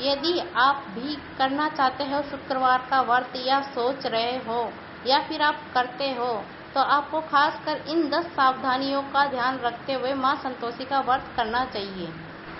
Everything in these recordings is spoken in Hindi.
यदि आप भी करना चाहते हो शुक्रवार का व्रत या सोच रहे हो या फिर आप करते हो तो आपको खासकर इन 10 सावधानियों का ध्यान रखते हुए माँ संतोषी का व्रत करना चाहिए।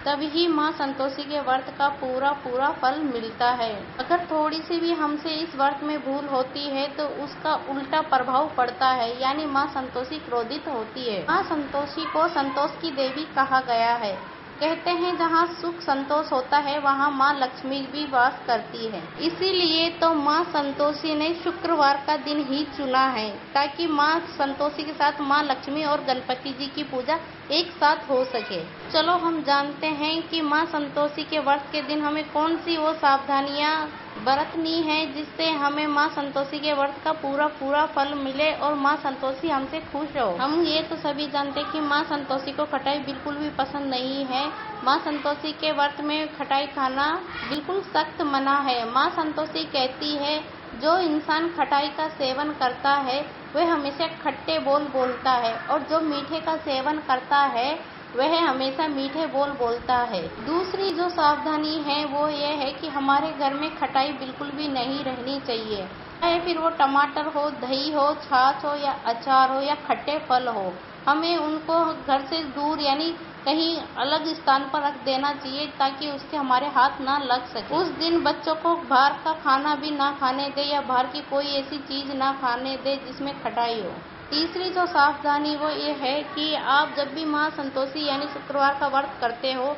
तभी माँ संतोषी के व्रत का पूरा फल मिलता है। अगर थोड़ी सी भी हमसे इस व्रत में भूल होती है तो उसका उल्टा प्रभाव पड़ता है, यानी माँ संतोषी क्रोधित होती है। माँ संतोषी को संतोष की देवी कहा गया है। कहते हैं जहाँ सुख संतोष होता है वहाँ माँ लक्ष्मी भी वास करती है। इसीलिए तो माँ संतोषी ने शुक्रवार का दिन ही चुना है ताकि माँ संतोषी के साथ माँ लक्ष्मी और गणपति जी की पूजा एक साथ हो सके। चलो हम जानते हैं कि माँ संतोषी के व्रत के दिन हमें कौन सी वो सावधानियाँ बरतनी है जिससे हमें माँ संतोषी के व्रत का पूरा फल मिले और माँ संतोषी हमसे खुश हो। हम ये तो सभी जानते हैं कि माँ संतोषी को खटाई बिल्कुल भी पसंद नहीं है। माँ संतोषी के व्रत में खटाई खाना बिल्कुल सख्त मना है। माँ संतोषी कहती है जो इंसान खटाई का सेवन करता है वह हमेशा खट्टे बोल बोलता है और जो मीठे का सेवन करता है वह हमेशा मीठे बोल बोलता है। दूसरी जो सावधानी है वो ये है कि हमारे घर में खटाई बिल्कुल भी नहीं रहनी चाहिए, चाहे फिर वो टमाटर हो, दही हो, छाछ हो या अचार हो या खट्टे फल हो। हमें उनको घर से दूर यानी कहीं अलग स्थान पर रख देना चाहिए ताकि उससे हमारे हाथ ना लग सके। उस दिन बच्चों को बाहर का खाना भी ना खाने दे या बाहर की कोई ऐसी चीज ना खाने दे जिसमें खटाई हो। तीसरी जो सावधानी वो ये है कि आप जब भी माँ संतोषी यानी शुक्रवार का व्रत करते हो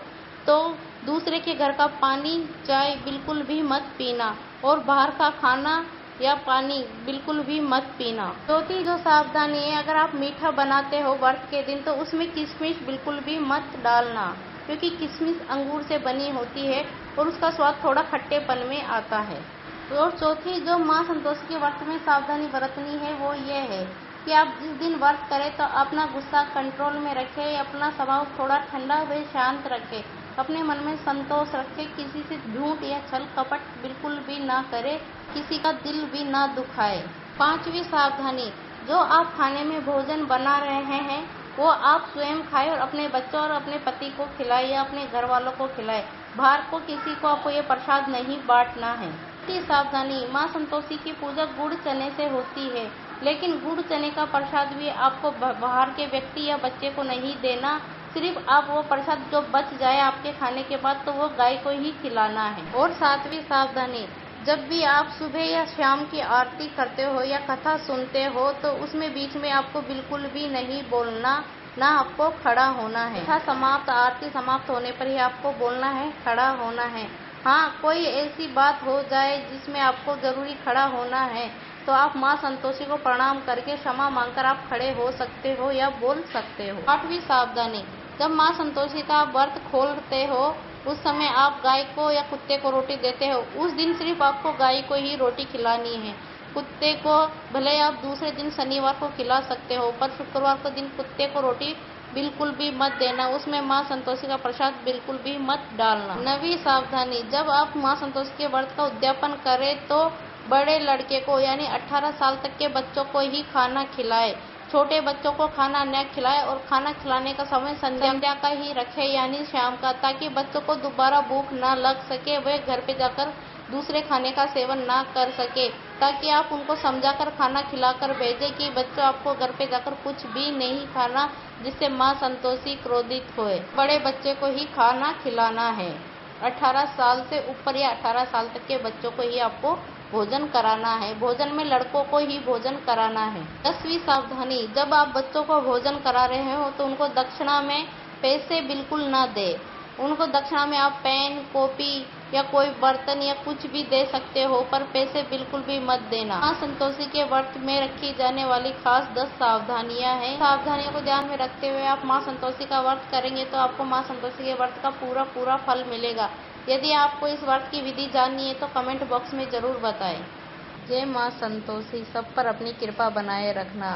तो दूसरे के घर का पानी चाय बिल्कुल भी मत पीना और बाहर का खाना या पानी बिल्कुल भी मत पीना। चौथी जो सावधानी है, अगर आप मीठा बनाते हो व्रत के दिन तो उसमें किशमिश बिल्कुल भी मत डालना क्योंकि किशमिश अंगूर से बनी होती है और उसका स्वाद थोड़ा खट्टेपन में आता है। और चौथी जो माँ संतोषी के व्रत में सावधानी बरतनी है वो ये है कि आप जिस दिन व्रत करें तो अपना गुस्सा कंट्रोल में रखें, अपना स्वभाव थोड़ा ठंडा व शांत रखें, अपने मन में संतोष रखें, किसी से झूठ या छल कपट बिल्कुल भी ना करे, किसी का दिल भी ना दुखाए। पांचवी सावधानी, जो आप खाने में भोजन बना रहे हैं वो आप स्वयं खाएं और अपने बच्चों और अपने पति को खिलाएं या अपने घर वालों को खिलाएं। बाहर को किसी को आपको ये प्रसाद नहीं बांटना है। छठी सावधानी, माँ संतोषी की पूजा गुड़ चने से होती है, लेकिन गुड़ चने का प्रसाद भी आपको बाहर के व्यक्ति या बच्चे को नहीं देना। सिर्फ आप वो प्रसाद जो बच जाए आपके खाने के बाद तो वो गाय को ही खिलाना है। और सातवीं सावधानी, जब भी आप सुबह या शाम की आरती करते हो या कथा सुनते हो तो उसमें बीच में आपको बिल्कुल भी नहीं बोलना, ना आपको खड़ा होना है। कथा समाप्त, आरती समाप्त होने पर ही आपको बोलना है, खड़ा होना है। हाँ, कोई ऐसी बात हो जाए जिसमें आपको जरूरी खड़ा होना है तो आप माँ संतोषी को प्रणाम करके क्षमा मांगकर आप खड़े हो सकते हो या बोल सकते हो। आठवीं सावधानी, जब माँ संतोषी का व्रत खोलते हो उस समय आप गाय को या कुत्ते को रोटी देते हो। उस दिन सिर्फ आपको गाय को ही रोटी खिलानी है। कुत्ते को भले आप दूसरे दिन शनिवार को खिला सकते हो पर शुक्रवार के दिन कुत्ते को रोटी बिल्कुल भी मत देना, उसमें माँ संतोषी का प्रसाद बिल्कुल भी मत डालना। नवी सावधानी, जब आप माँ संतोषी के व्रत का उद्यापन करें तो बड़े लड़के को यानी 18 साल तक के बच्चों को ही खाना खिलाए, छोटे बच्चों को खाना न खिलाए और खाना खिलाने का समय संध्या का ही रखे यानी शाम का, ताकि बच्चों को दोबारा भूख न लग सके, वे घर पे जाकर दूसरे खाने का सेवन ना कर सके, ताकि आप उनको समझाकर खाना खिलाकर भेजें कि बच्चों आपको घर पे जाकर कुछ भी नहीं खाना जिससे माँ संतोषी क्रोधित होए। बड़े बच्चे को ही खाना खिलाना है। 18 साल से ऊपर या 18 साल तक के बच्चों को ही आपको भोजन कराना है। भोजन में लड़कों को ही भोजन कराना है। 10वीं सावधानी, जब आप बच्चों को भोजन करा रहे हो तो उनको दक्षिणा में पैसे बिल्कुल ना दे। उनको दक्षिणा में आप पेन, कॉपी या कोई बर्तन या कुछ भी दे सकते हो पर पैसे बिल्कुल भी मत देना। माँ संतोषी के व्रत में रखी जाने वाली खास 10 सावधानियां हैं। सावधानियों को ध्यान में रखते हुए आप माँ संतोषी का व्रत करेंगे तो आपको माँ संतोषी के व्रत का पूरा फल मिलेगा। यदि आपको इस व्रत की विधि जाननी है तो कमेंट बॉक्स में जरूर बताएं। जय माँ संतोषी, सब पर अपनी कृपा बनाए रखना।